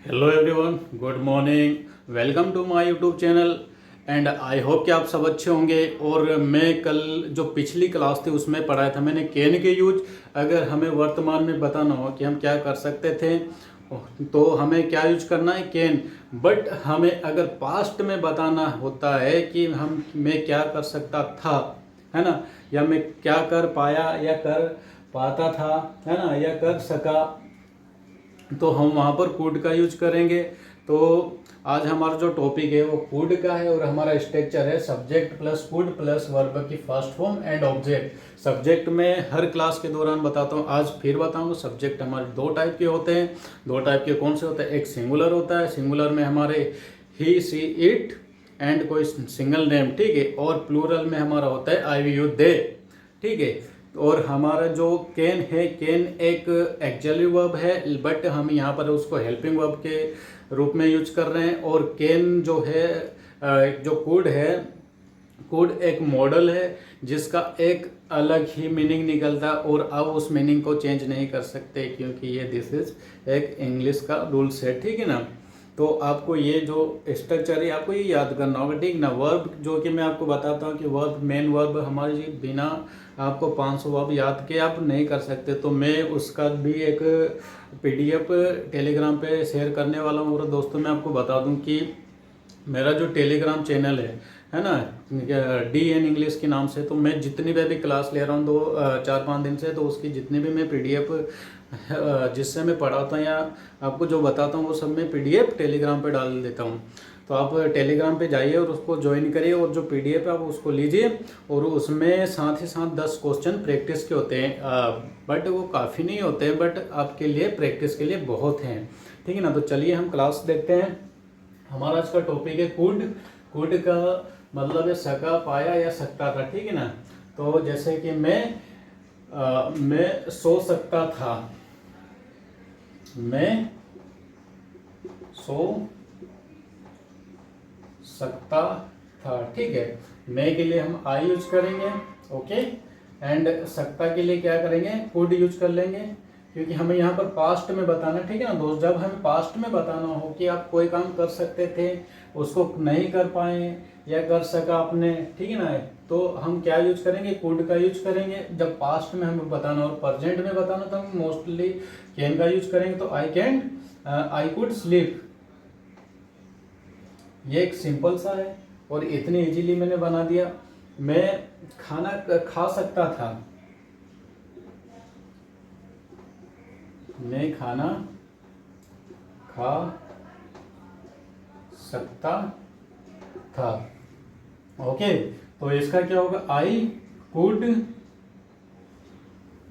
Hello everyone, good morning. Welcome to my YouTube channel and I hope कि आप सब अच्छे होंगे। और मैं कल जो पिछली क्लास थी उसमें पढ़ाया था मैंने कैन के यूज। अगर हमें वर्तमान में बताना हो कि हम क्या कर सकते थे तो हमें क्या यूज करना है, कैन। बट हमें अगर पास्ट में बताना होता है कि मैं क्या कर सकता था, है ना, या मैं क्या कर पाया या कर पाता था, है ना, या कर सका, तो हम वहाँ पर कुड का यूज करेंगे। तो आज हमारा जो टॉपिक है वो कुड का है और हमारा स्ट्रक्चर है subject plus could plus verb की first form and object. Subject में हर क्लास के दौरान बताता हूँ, आज फिर बताऊँगा। सब्जेक्ट हमारे दो टाइप के होते हैं। दो टाइप के कौन से होते हैं? एक सिंगुलर होता है, सिंगुलर में हमारे ही सी इट एंड कोई सिंगल नेम, ठीक है। और प्लूरल में हमारा होता है आई वी यू दे, ठीक है। और हमारा जो कैन है, कैन एक एक्चुअली वर्ब है बट हम यहाँ पर उसको हेल्पिंग वर्ब के रूप में यूज कर रहे हैं। और कैन जो है जो कुड है, कुड एक मॉडल है जिसका एक अलग ही मीनिंग निकलता है और अब उस मीनिंग को चेंज नहीं कर सकते क्योंकि ये दिस इज एक इंग्लिश का रूल्स है, ठीक है ना। तो आपको ये जो स्ट्रक्चर है आपको ये याद करना होगा, ठीक ना। वर्ब जो कि मैं आपको बताता हूँ कि वर्ब, मेन वर्ब हमारी बिना आपको 500 वर्ब याद के आप नहीं कर सकते। तो मैं उसका भी एक पीडीएफ टेलीग्राम पे शेयर करने वाला हूँ। और दोस्तों मैं आपको बता दूँ कि मेरा जो टेलीग्राम चैनल है ना, डी एन इंग्लिश के नाम से, तो मैं जितनी भी अभी क्लास ले रहा हूँ 4-5 दिन से, तो उसकी जितनी भी मैं पीडीएफ जिससे मैं पढ़ाता हूँ या आपको जो बताता हूँ वो सब मैं पीडीएफ टेलीग्राम पे डाल देता हूँ। तो आप टेलीग्राम पे जाइए और उसको ज्वाइन करिए और जो पीडीएफ है आप उसको लीजिए। और उसमें साथ ही साथ 10 क्वेश्चन प्रैक्टिस के होते हैं, बट वो काफ़ी नहीं होते हैं, बट आपके लिए प्रैक्टिस के लिए बहुत हैं, ठीक है ना। तो चलिए हम क्लास देखते हैं। हमारा आज का टॉपिक है कुड। कुड का मतलब है सका, पाया या सकता था, ठीक है ना। तो जैसे कि मैं सो सकता था, मैं सो सकता था, ठीक है। मैं के लिए हम आई यूज करेंगे, ओके। एंड सकता के लिए क्या करेंगे? कुड यूज कर लेंगे क्योंकि हमें यहाँ पर पास्ट में बताना, ठीक है ना दोस्त। जब हमें पास्ट में बताना हो कि आप कोई काम कर सकते थे, उसको नहीं कर पाए या कर सका आपने, ठीक है ना, तो हम क्या यूज करेंगे? कुड का यूज करेंगे। जब पास्ट में हमें बताना और प्रेजेंट में बताना तो हम मोस्टली कैन का यूज करेंगे। तो आई कुड स्लीप, ये एक सिंपल सा है और इतनी इजीली मैंने बना दिया। मैं खाना खा सकता था, मैं खाना खा सकता था, ओके। तो इसका क्या होगा? आई कुड,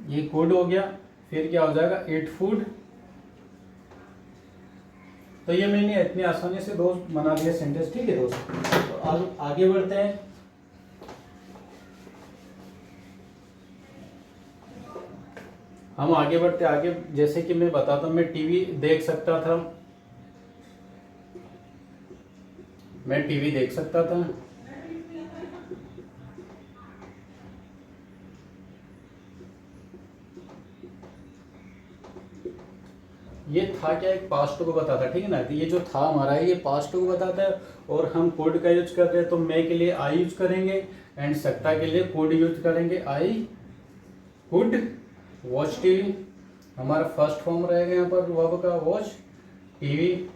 ये कुड हो गया। फिर क्या हो जाएगा? It food. तो ये मैंने इतनी आसानी से दोस्त बना दिया सेंटेंस, ठीक है दोस्त। तो अब आगे बढ़ते हैं। हम आगे बढ़ते आगे, जैसे कि मैं बताता हूँ, मैं टीवी देख सकता था, मैं टीवी देख सकता था। ये था क्या? एक पास्ट को बताता है, ठीक है ना। तो ये जो था हमारा है ये पास्ट को बताता है और हम कुड का यूज करते हैं। तो मैं के लिए आई यूज करेंगे एंड सकता के लिए कुड यूज करेंगे। आई कुड वॉच टीवी, हमारा फर्स्ट फॉर्म रहेगा यहाँ पर वर्ब का, वॉच टीवी।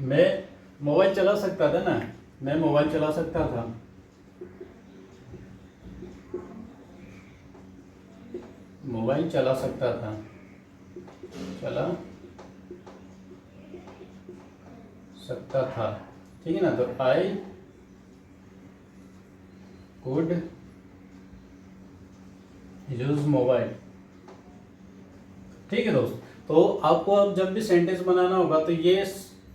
मैं मोबाइल चला सकता था ना, मैं मोबाइल चला सकता था, मोबाइल चला सकता था, चला सकता था, ठीक है ना। तो आई कुड यूज मोबाइल, ठीक है दोस्त। तो आपको अब जब भी सेंटेंस बनाना होगा तो ये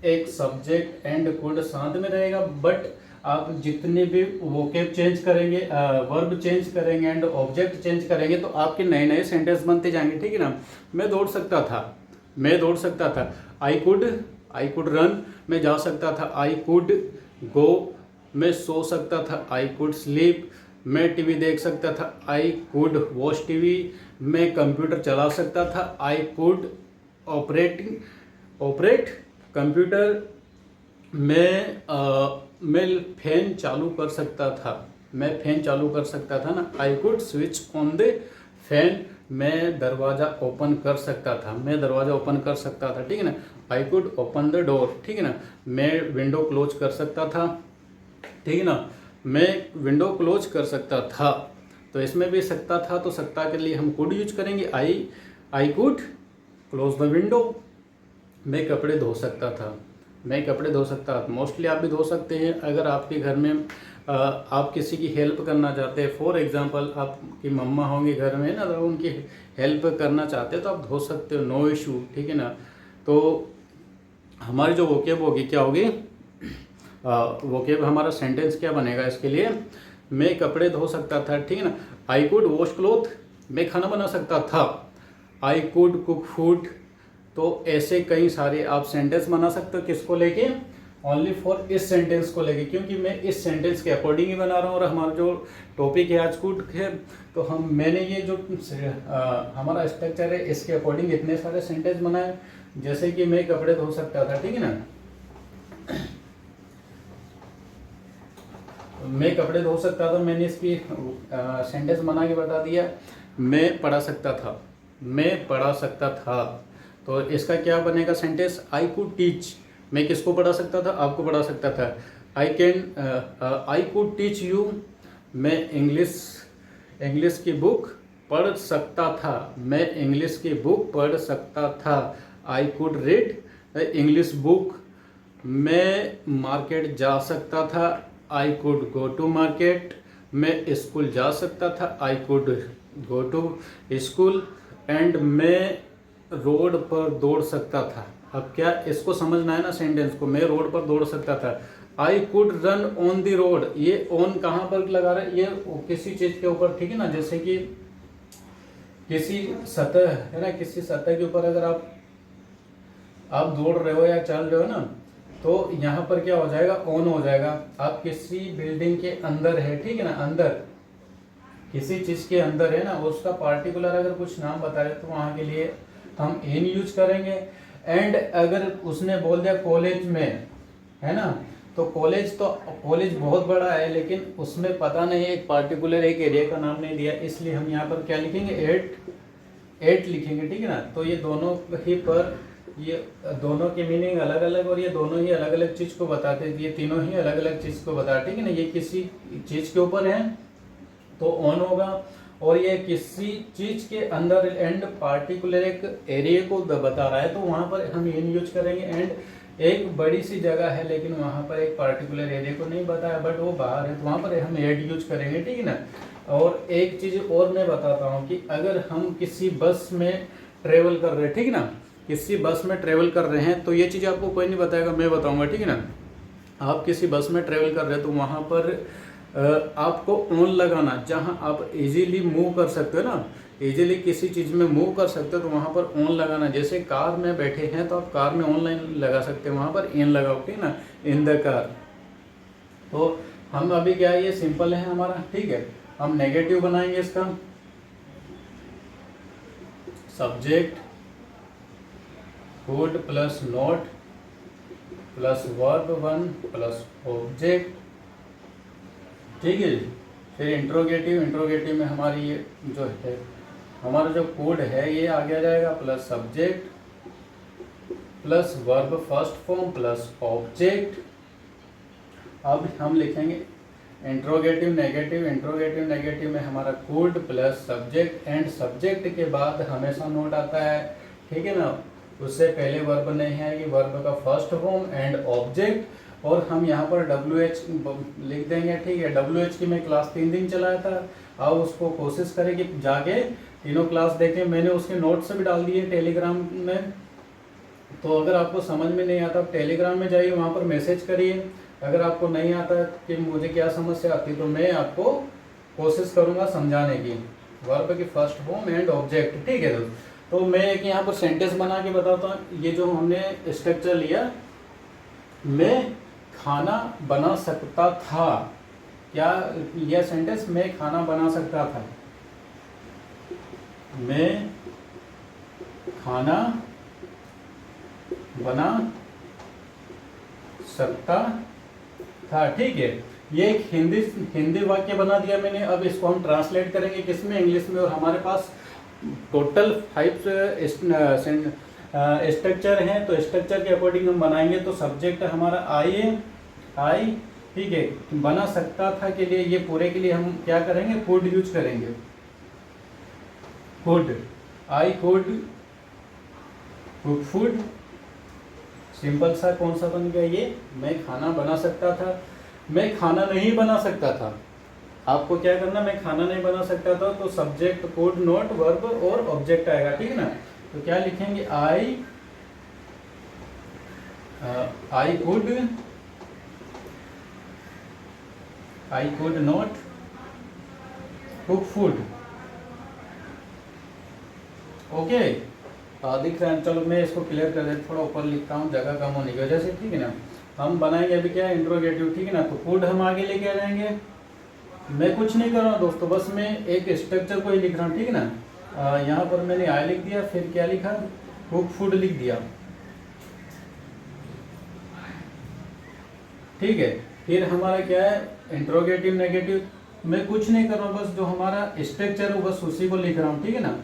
एक सब्जेक्ट एंड कुड साथ में रहेगा, बट आप जितने भी वोकेब चेंज करेंगे, वर्ब चेंज करेंगे एंड ऑब्जेक्ट चेंज करेंगे तो आपके नए नए सेंटेंस बनते जाएंगे, ठीक है ना। मैं दौड़ सकता था, मैं दौड़ सकता था। आई कुड रन, मैं जा सकता था। आई कुड गो, मैं सो सकता था। आई कुड स्लीप, मैं टीवी देख सकता था। आई कुड वॉच टीवी, मैं कंप्यूटर चला सकता था। आई कुड ऑपरेट कंप्यूटर मैं फैन चालू कर सकता था, मैं फैन चालू कर सकता था ना, I could switch on the fan, मैं दरवाज़ा ओपन कर सकता था, मैं दरवाज़ा ओपन कर सकता था, ठीक है ना। I could open the door, ठीक है ना। मैं विंडो क्लोज कर सकता था, ठीक है ना, मैं विंडो क्लोज कर सकता था। तो इसमें भी सकता था, तो सकता के लिए हम कुड यूज करेंगे, I could close the window. मैं कपड़े धो सकता था, मैं कपड़े धो सकता था। मोस्टली आप भी धो सकते हैं अगर आपके घर में आप किसी की हेल्प करना चाहते हैं। फॉर एग्जांपल आपकी मम्मा होंगी घर में ना, तो उनकी हेल्प करना चाहते हैं तो आप धो सकते हो, नो इशू, ठीक है ना। तो हमारी जो वोकेब होगी क्या होगी, वोकेब हमारा सेंटेंस क्या बनेगा इसके लिए, मैं कपड़े धो सकता था, ठीक है ना। आई कुड वॉश क्लोथ, मैं खाना बना सकता था। I could cook food. तो ऐसे कई सारे आप सेंटेंस बना सकते हो, किसको लेके, ओनली फॉर इस सेंटेंस को लेके, क्योंकि मैं इस सेंटेंस के अकॉर्डिंग ही बना रहा हूँ। और हमारा जो टॉपिक है आज कुड है, तो मैंने ये जो हमारा स्ट्रक्चर है इसके अकॉर्डिंग इतने सारे सेंटेंस बनाए। जैसे कि मैं कपड़े धो सकता था, ठीक है ना, मैं कपड़े धो सकता था, मैंने इसकी सेंटेंस बना के बता दिया। मैं पढ़ा सकता था, मैं पढ़ा सकता था, तो इसका क्या बनेगा सेंटेंस, आई कुड टीच, मैं किसको पढ़ा सकता था, आपको पढ़ा सकता था। आई कुड टीच यू, मैं इंग्लिश की बुक पढ़ सकता था, मैं इंग्लिश की बुक पढ़ सकता था। I could read English book, मैं मार्केट जा सकता था। I could go to market, मैं स्कूल जा सकता था। I could go to school. And मैं रोड पर दौड़ सकता था। अब क्या इसको समझना है ना सेंटेंस को, मैं रोड पर दौड़ सकता था। I could run on the road, ये ऑन कहाँ पर लगा रहा है, ये किसी चीज के ऊपर, ठीक है ना। जैसे कि किसी सतह है ना, किसी सतह के ऊपर अगर आप दौड़ रहे हो या चल रहे हो ना, तो यहाँ पर क्या हो जाएगा, ऑन हो जाएगा। आप किसी बिल्डिंग के अंदर है, ठीक है ना, अंदर किसी चीज के अंदर है ना, उसका पार्टिकुलर अगर कुछ नाम बता रहे तो वहां के लिए हम इन यूज करेंगे। एंड अगर उसने बोल दिया कॉलेज में, है ना, तो कॉलेज बहुत बड़ा है, लेकिन उसमें पता नहीं एक पार्टिकुलर एक एरिया का नाम नहीं दिया, इसलिए हम यहाँ पर क्या लिखेंगे, एट लिखेंगे, ठीक है ना। तो ये दोनों ही पर, ये दोनों की मीनिंग अलग अलग, और ये दोनों ही अलग अलग चीज को बताते हैं, ये तीनों ही अलग अलग चीज को बताते, ठीक है ना। ये किसी चीज के ऊपर है तो ऑन होगा, और ये किसी चीज के अंदर एंड पार्टिकुलर एक एरिया को बता रहा है, तो वहां पर हम इन यूज करेंगे। एंड एक बड़ी सी जगह है लेकिन वहां पर एक पार्टिकुलर एरिया को नहीं बताया, बट वो बाहर है, तो वहां पर हम एड यूज करेंगे, ठीक है ना। और एक चीज और मैं बताता हूँ कि अगर हम किसी बस में ट्रेवल कर रहे हैं, ठीक है ना, किसी बस में ट्रेवल कर रहे हैं, तो ये चीज़ आपको कोई नहीं बताएगा, मैं बताऊंगा, ठीक है ना। आप किसी बस में ट्रेवल कर रहे हैं तो वहाँ पर आपको ऑन लगाना, जहाँ आप इजीली मूव कर सकते हो ना, इजीली किसी चीज़ में मूव कर सकते हो, तो वहाँ पर ऑन लगाना। जैसे कार में बैठे हैं तो आप कार में ऑनलाइन लगा सकते हैं, वहाँ पर इन लगाओ, ठीक है ना, इन द कार। तो हम अभी क्या है, ये सिंपल है हमारा, ठीक है। हम नेगेटिव बनाएंगे इसका, subject could plus not plus verb one plus object, ठीक है। फिर इंट्रोगेटिव में हमारी ये जो है, हमारा जो कोड है ये आगे आ जाएगा, plus subject plus verb first form plus object. अब हम लिखेंगे इंट्रोगेटिव नेगेटिव में हमारा code plus subject, and subject के बाद हमेशा नोट आता है, ठीक है ना, उससे पहले वर्ब नहीं है, कि वर्ब का फर्स्ट फॉर्म एंड ऑब्जेक्ट। और हम यहाँ पर WH लिख देंगे, ठीक है। WH की मैं क्लास 3 दिन चलाया था, अब उसको कोशिश करें कि जाके तीनों क्लास देखें, मैंने उसके नोट्स भी डाल दिए टेलीग्राम में। तो अगर आपको समझ में नहीं आता, टेलीग्राम में जाइए, वहाँ पर मैसेज करिए। अगर आपको नहीं आता कि मुझे क्या समस्या आती, तो मैं आपको कोशिश करूँगा समझाने की, वर्ब की फर्स्ट फॉर्म एंड ऑब्जेक्ट, ठीक है। तो मैं एक यहाँ पर सेंटेंस बना के बताता हूँ। ये जो हमने स्ट्रक्चर लिया, मैं खाना बना सकता था, क्या यह सेंटेंस, मैं खाना बना सकता था, मैं खाना बना सकता था। ठीक है, ये एक हिंदी वाक्य बना दिया मैंने। अब इसको हम ट्रांसलेट करेंगे किस में, इंग्लिश में। और हमारे पास टोटल 5 स्ट्रक्चर हैं, तो स्ट्रक्चर के अकॉर्डिंग हम बनाएंगे। तो सब्जेक्ट हमारा आई, ठीक है। बना सकता था के लिए, ये पूरे के लिए हम क्या करेंगे, कुड यूज करेंगे। Could, I could cook food. Simple सा कौन सा बन गया ये, मैं खाना बना सकता था। मैं खाना नहीं बना सकता था, आपको क्या करना, मैं खाना नहीं बना सकता था, तो सब्जेक्ट कुड नॉट वर्ब और ऑब्जेक्ट आएगा। ठीक है ना। तो क्या लिखेंगे, I could not cook food. Okay, दिख रहा है। चलो मैं इसको क्लियर कर देता, थोड़ा ऊपर लिखता हूँ जगह कम होने की वजह से। ठीक है ना। हम बनाएंगे अभी क्या, इंट्रोगेटिव। ठीक है ना। तो कुड हम आगे लेके आ जाएंगे। मैं कुछ नहीं कर रहा हूँ दोस्तों, बस मैं एक स्ट्रक्चर को ही लिख रहा हूँ। ठीक है ना। यहाँ पर मैंने आई लिख दिया, फिर क्या लिखा, कुक फूड लिख दिया। ठीक है, फिर हमारा क्या है, इंट्रोगेटिव नेगेटिव। मैं कुछ नहीं कर रहा हूँ, बस जो हमारा स्ट्रक्चर है बस उसी को लिख रहा हूँ। ठीक है ना।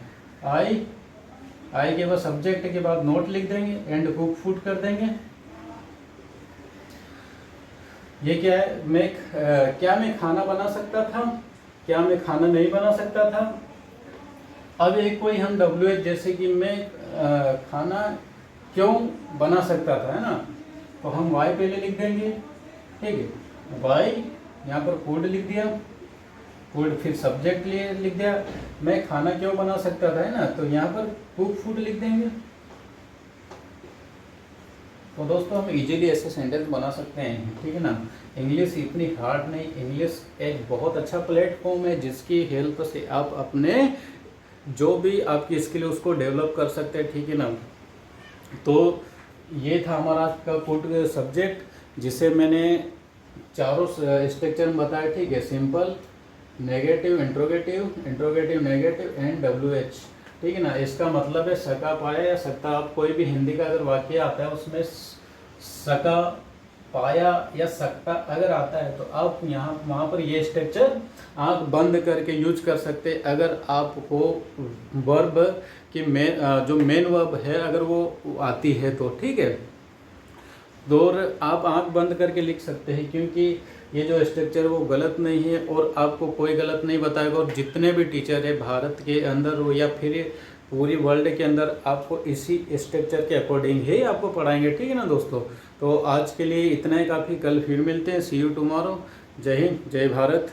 आई के बाद सब्जेक्ट के बाद नोट लिख देंगे, एंड कुक फूड कर देंगे। ये क्या है, क्या मैं खाना बना सकता था, क्या मैं खाना नहीं बना सकता था। अब एक कोई हम WH, जैसे कि मैं खाना क्यों बना सकता था, है ना। तो हम वाई पहले लिख देंगे। ठीक है, वाई, यहाँ पर फूड लिख दिया, फूड, फिर सब्जेक्ट लिख दिया, मैं खाना क्यों बना सकता था, है ना। तो यहाँ पर कुक फूड लिख देंगे। तो दोस्तों हम इजीली ऐसे सेंटेंस बना सकते हैं। ठीक है ना। इंग्लिश इतनी हार्ड नहीं, इंग्लिश एक बहुत अच्छा प्लेटफॉर्म है जिसकी हेल्प से आप अपने जो भी आपकी स्किल है उसको डेवलप कर सकते हैं। ठीक है ना। तो ये था हमारा आज का कुड सब्जेक्ट, जिसे मैंने चारों स्ट्रक्चर में बताया। ठीक है, simple, negative, interrogative negative and WH। ठीक है ना। इसका मतलब है सका, पाया या सकता। आप कोई भी हिंदी का अगर वाक्य आता है उसमें सका, पाया या सकता अगर आता है तो आप वहाँ पर ये स्ट्रक्चर आंख बंद करके यूज कर सकते। अगर आपको वर्ब की जो मेन वर्ब है अगर वो आती है तो ठीक है, तो आप आंख बंद करके लिख सकते हैं, क्योंकि ये जो स्ट्रक्चर है वो गलत नहीं है और आपको कोई गलत नहीं बताएगा। और जितने भी टीचर है भारत के अंदर हो या फिर पूरी वर्ल्ड के अंदर, आपको इसी स्ट्रक्चर के अकॉर्डिंग ही आपको पढ़ाएंगे। ठीक है ना दोस्तों। तो आज के लिए इतना ही काफ़ी, कल फिर मिलते हैं। सी यू टुमारो। जय हिंद, जय भारत।